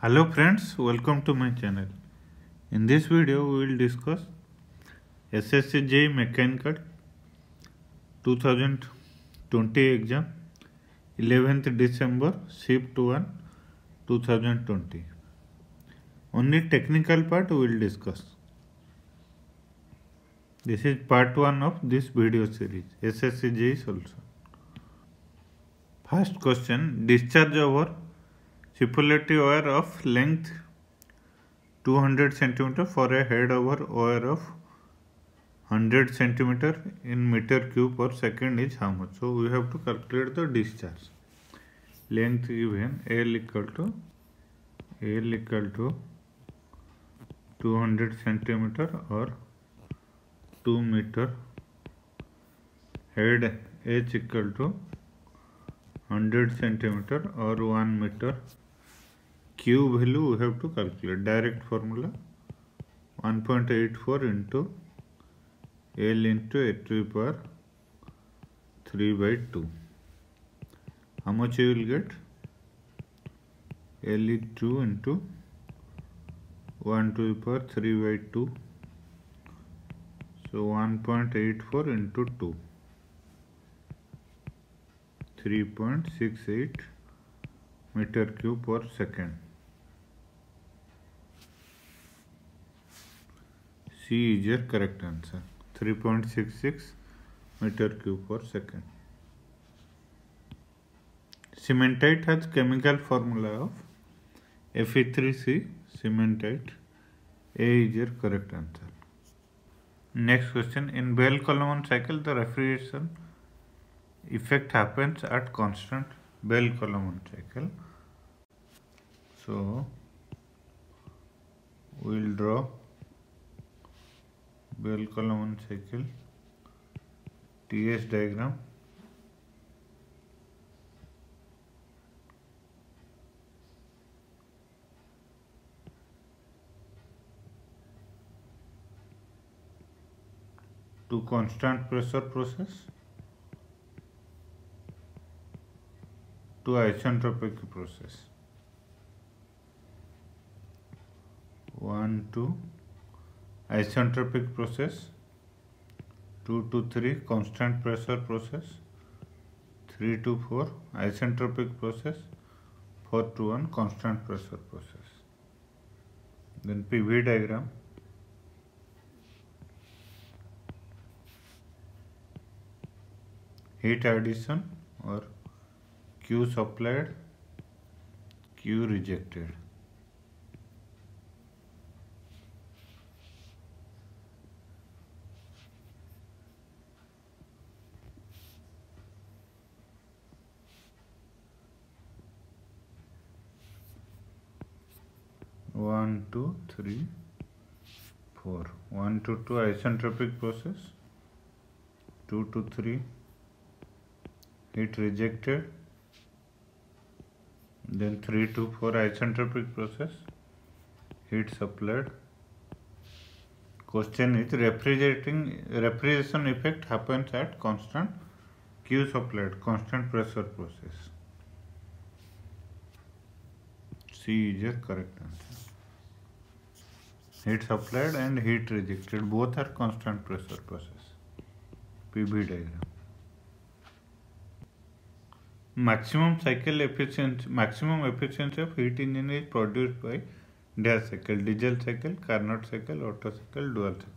Hello friends, welcome to my channel. In this video we will discuss SSC JEE Mechanical 2020 exam 11th December Shift 1 2020. Only technical part we will discuss. This is part 1 of this video series SSC JEE solution. First question, discharge over superlative wire of length 200 cm for a head over wire of 100 cm in meter cube per second is how much? So we have to calculate the discharge. Length given L equal to 200 cm or 2 meter. Head H equal to 100 cm or 1 meter. Q value we have to calculate. Direct formula 1.84 into L into h to the power 3 by 2. How much you will get? L is 2 into 1 to the power 3 by 2. So 1.84 into 2. 3.68 meter cube per second. C is your correct answer. 3.66 meter cube per second. Cementite has chemical formula of Fe3C cementite. A is your correct answer. Next question. In Bell-Coleman cycle, the refrigeration effect happens at constant Bell-Coleman cycle. So we will draw Bell-Coleman cycle TS diagram. To constant pressure process to isentropic process. 1 to isentropic process, 2 to 3 constant pressure process, 3 to 4 isentropic process, 4 to 1 constant pressure process. Then PV diagram. Heat addition or Q supplied, Q rejected. One, two, three, 4. 1 to 2 isentropic process, 2 to 3 heat rejected, then 3 to 4 isentropic process, heat supplied. Question is refrigeration effect happens at constant Q supplied, constant pressure process. C is your correct answer. Heat supplied and heat rejected both are constant pressure process. PV diagram. Maximum efficiency of heat engine is produced by dash cycle, diesel cycle, Carnot cycle, Otto cycle, dual cycle.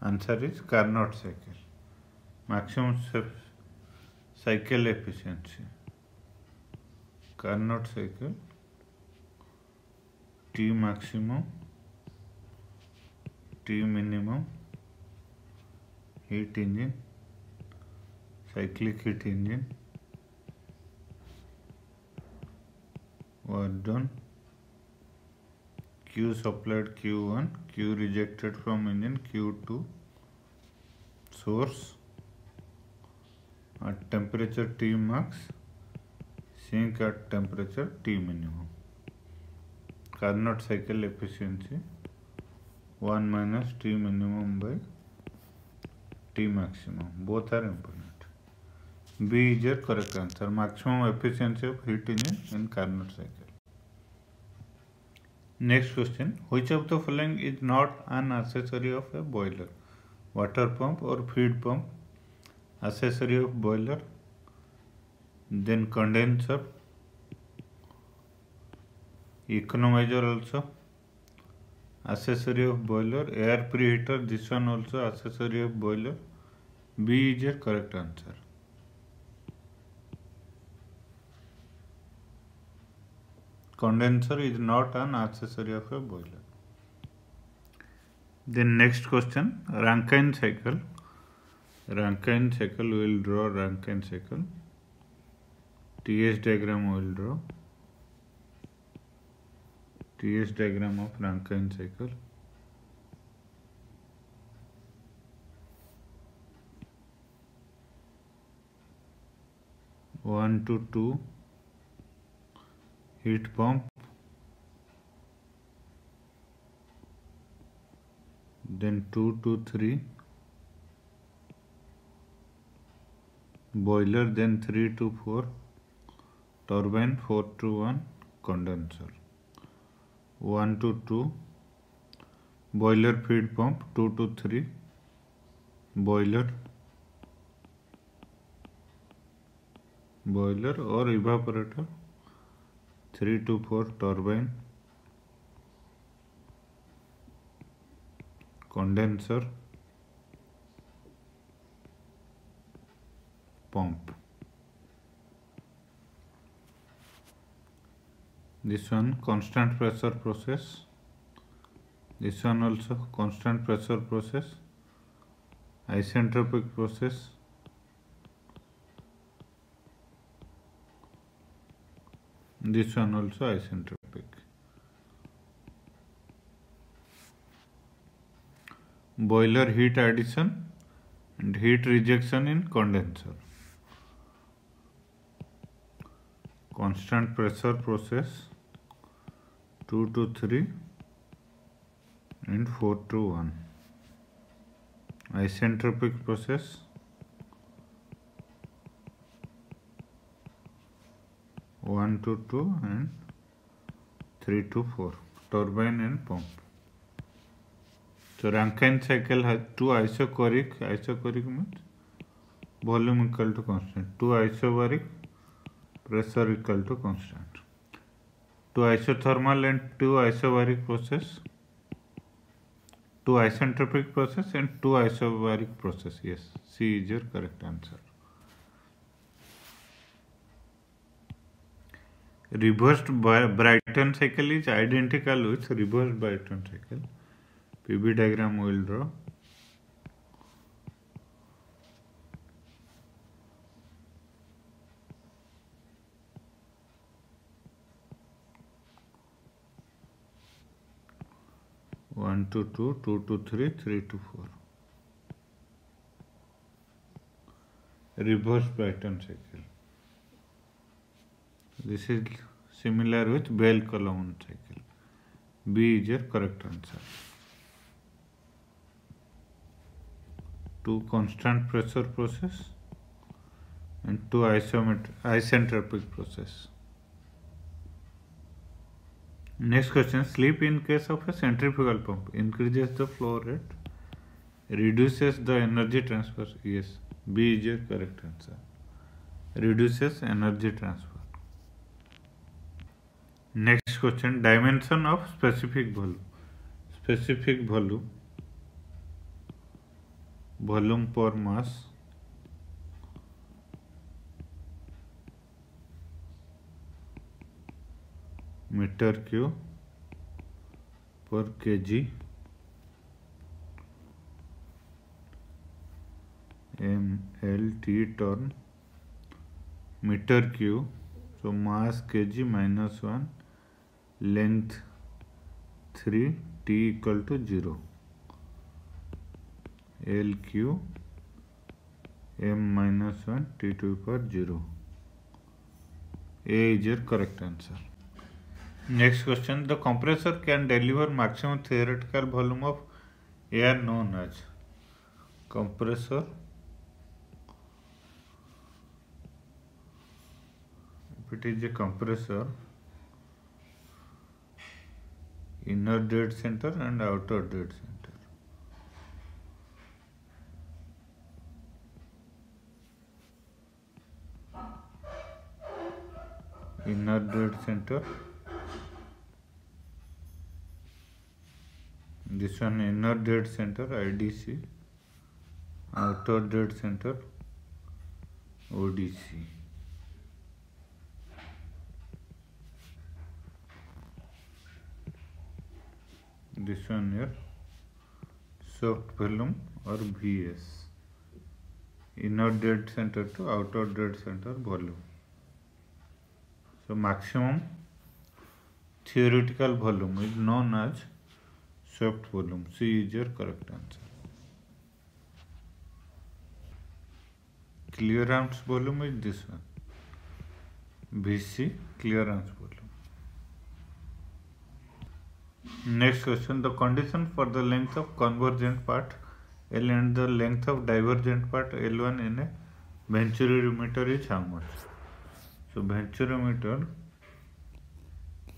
Answer is Carnot cycle. Maximum cycle efficiency. Carnot cycle, T maximum, T minimum, heat engine, cyclic heat engine. Work done. Q supplied Q1, Q rejected from engine, Q2 source at temperature T max, sink at temperature T minimum. Carnot cycle efficiency 1 minus T minimum by T maximum. Both are important. B is your correct answer. Maximum efficiency of heat engine in Carnot cycle. Next question: which of the following is not an accessory of a boiler? Water pump or feed pump? Accessory of boiler. Then condenser, economizer also accessory of boiler, air preheater, this one also accessory of boiler. B is your correct answer. Condenser is not an accessory of a boiler. Then next question, Rankine cycle. Rankine cycle, we will draw Rankine cycle. TS diagram we will draw. TS diagram of Rankine cycle. One to two heat pump, then 2 to 3 boiler, then 3 to 4 turbine, 4 to 1 condenser. 1 to 2 boiler feed pump, 2 to 3 boiler or evaporator, 3 to 4 turbine, condenser, pump. This one constant pressure process. This one also constant pressure process. Isentropic process. This one also isentropic. Boiler heat addition and heat rejection in condenser. Constant pressure process, 2 to 3 and 4 to 1. Isentropic process, 1 to 2 and 3 to 4. Turbine and pump. So Rankine cycle has two isochoric means volume equal to constant, two isobaric, pressure equal to constant. Two isothermal and two isobaric process, two isentropic process and two isobaric process. Yes, C is your correct answer. Reversed Brayton cycle is identical with reversed Brayton cycle. PV diagram we will draw. One to two, 2 to 3, 3 to 4. Reverse Brayton cycle. This is similar with Bell-Coulomb cycle. B is your correct answer. Two constant pressure process and two isentropic process. Next question, slip in case of a centrifugal pump increases the flow rate, reduces the energy transfer. Yes, B is your correct answer. Reduces energy transfer. Next question, dimension of specific volume. Specific volume, volume per mass, meter cube per kg, mlt turn, meter cube, so mass kg minus 1, length 3, t equal to 0, lq m minus 1, t to the power 0. A is your correct answer. Next question, the compressor can deliver maximum theoretical volume of air known as. Compressor, if it is a compressor, inner dead center and outer dead center. Inner dead center, this one inner dead center IDC, outer dead center ODC. This one here soft volume or VS, inner dead center to outer dead center volume. So maximum theoretical volume is known as soft volume. C is your correct answer. Clearance volume is this one, VC, clearance volume. Next question, the condition for the length of convergent part L and the length of divergent part L1 in a venturimeter is how much? So venturimeter,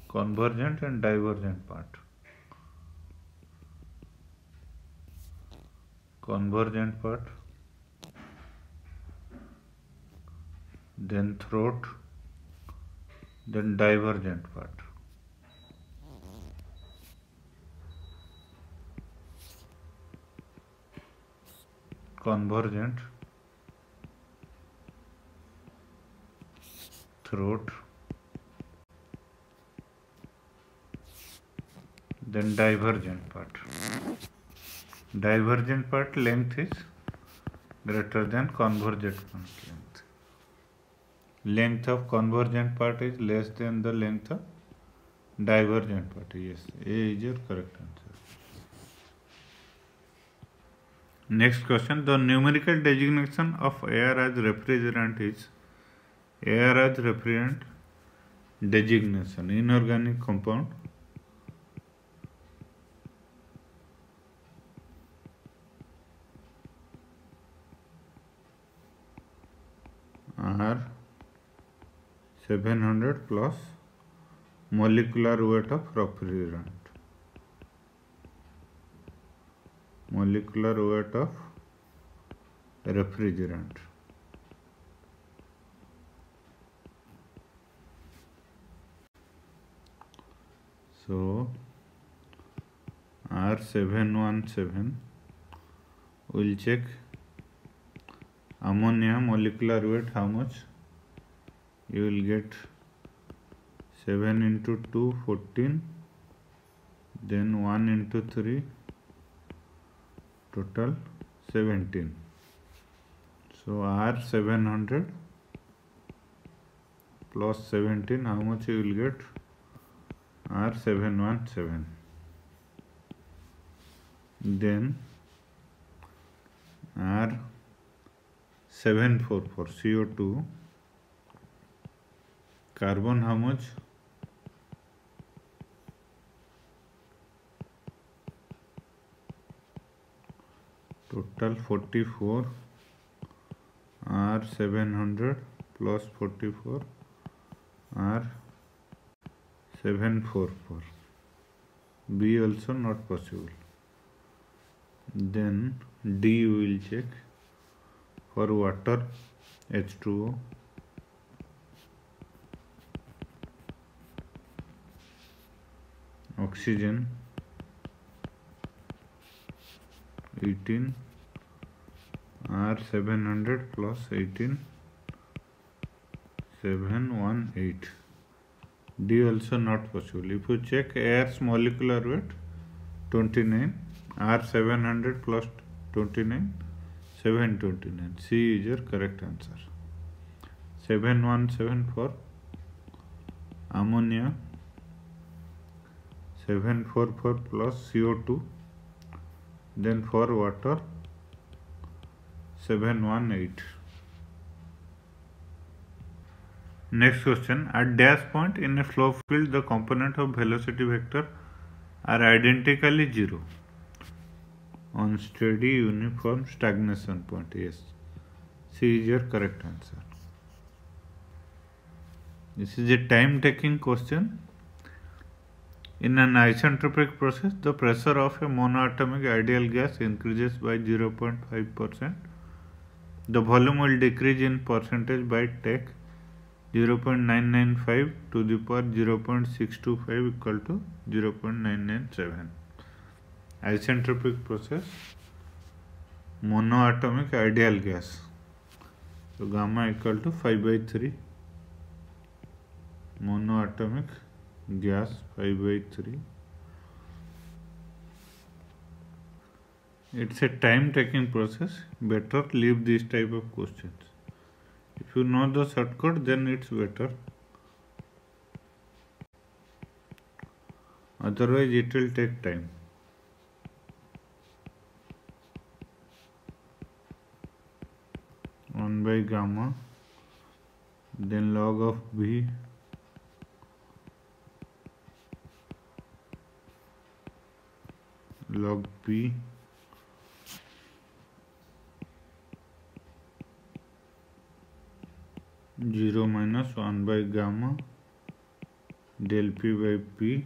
convergent and divergent part. Convergent part, then throat, then divergent part. Convergent, throat, then divergent part. Divergent part length is greater than convergent part length. Length of convergent part is less than the length of divergent part. Yes, A is your correct answer. Next question, the numerical designation of air as refrigerant is air as refrigerant designation, inorganic compound are 700 plus molecular weight of refrigerant. Molecular weight of refrigerant. So R717 will check ammonia molecular weight how much? You will get 7 into 2 14, then 1 into 3 total 17. So R700 plus 17, how much you will get? R717. Then R744 CO2, carbon how much? Total 44, R700 plus 44, R744. B also not possible. Then D we will check for water, H2O. Oxygen 18, R700 plus 18, 718. D also not possible. If you check air's molecular weight 29, R700 plus 29, 729. C is your correct answer. 717 for ammonia, 744 plus CO2, then for water 718. Next question, at dash point in a flow field the component of velocity vector are identically 0 on steady uniform stagnation point. Yes, C is your correct answer. This is a time taking question. In an isentropic process, the pressure of a monoatomic ideal gas increases by 0.5%. The volume will decrease in percentage by take 0.995 to the power 0.625 equal to 0.997. Isentropic process, monoatomic ideal gas. So gamma equal to 5 by 3. Monoatomic gas 5 by 3. It's a time taking process. Better leave this type of questions. If you know the shortcut, then it's better. Otherwise, it will take time. One by gamma, then log of V, log P, zero minus 1 by gamma del P by P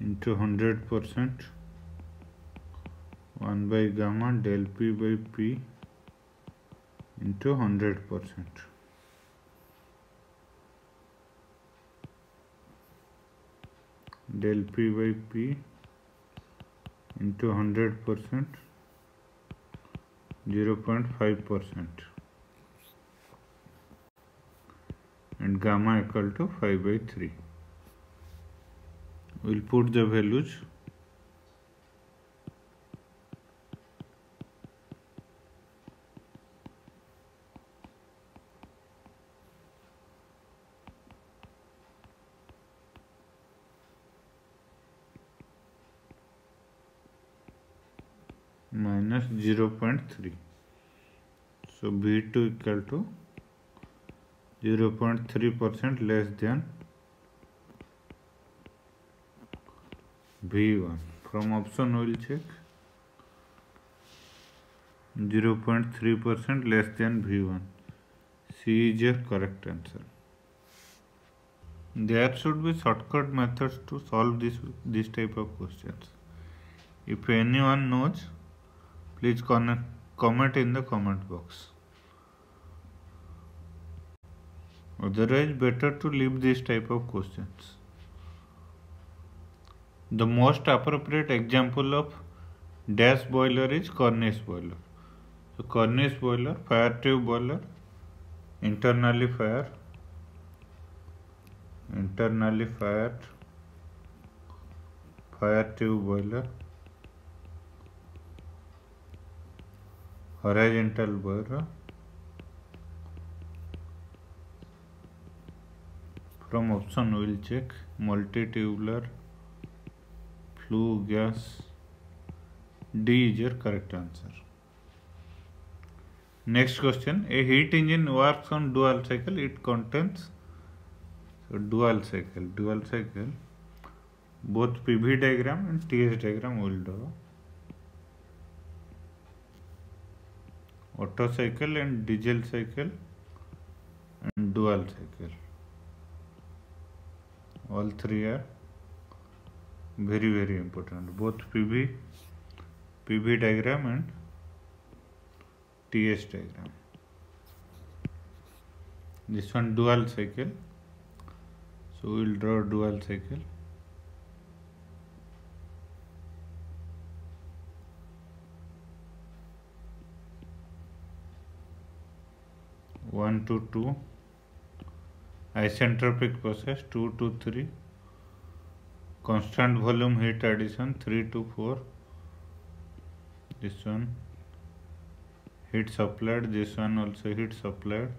into 100%, 1 by gamma del P by P into 100%. Del P by P into 100%, 0.5%, and gamma equal to 5 by 3. We'll put the values. Minus 0.3. So V2 equal to 0.3% less than V1. From option we will check 0.3% less than V1. C is your correct answer. There should be shortcut methods to solve this type of questions. If anyone knows, please comment in the comment box. Otherwise, better to leave this type of questions. The most appropriate example of dash boiler is Cornish boiler. So Cornish boiler, fire tube boiler, internally fired, fire tube boiler, horizontal boiler. From option we will check multi-tubular, flue gas. D is your correct answer. Next question. A heat engine works on dual cycle. It contains dual cycle. Both PV diagram and TS diagram will draw. Otto cycle and diesel cycle and dual cycle. All three are very, very important. Both PV diagram and TS diagram. This one dual cycle. So we will draw dual cycle. One to two. Isentropic process 2 to 3. Constant volume heat addition 3 to 4. This one heat supplied, this one also heat supplied,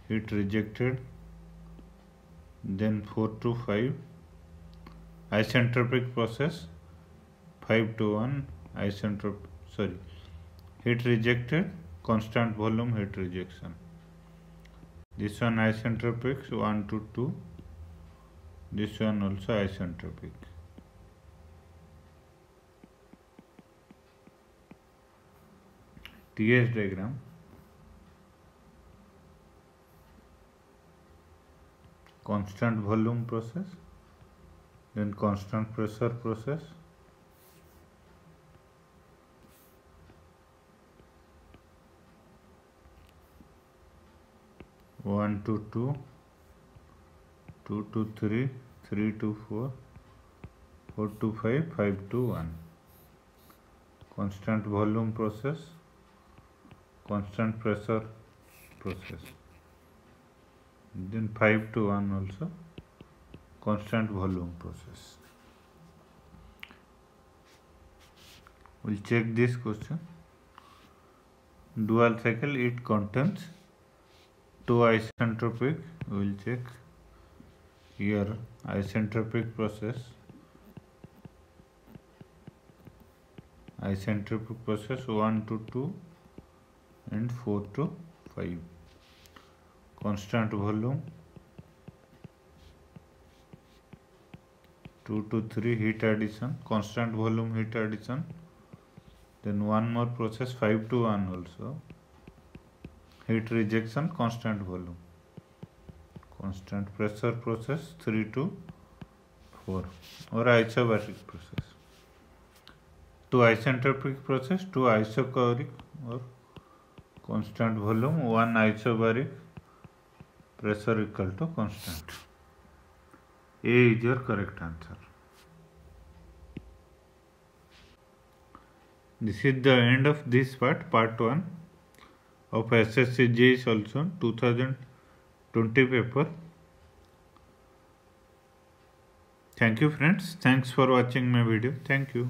heat rejected, then 4 to 5. Isentropic process 5 to 1. Heat rejected, constant volume heat rejection. This one isentropic 1 to 2. This one also isentropic. TS diagram. constant volume process, then constant pressure process, one to two, two to three, three to four, four to five, five to one. Constant volume process, constant pressure process. Then 5 to 1 also constant volume process. We'll check this question. Dual cycle, it contains two isentropic. We'll check here isentropic process. Isentropic process 1 to 2 and 4 to 5. Constant volume 2 to 3 heat addition, constant volume heat addition. Then one more process 5 to 1 also, heat rejection, constant volume. Constant pressure process 3 to 4 or isobaric process. Two isentropic process, two isochoric or constant volume, one isobaric, pressure equal to constant. A is your correct answer. This is the end of this part 1 of SSC JEE Solution 2020 paper. Thank you friends. Thanks for watching my video. Thank you.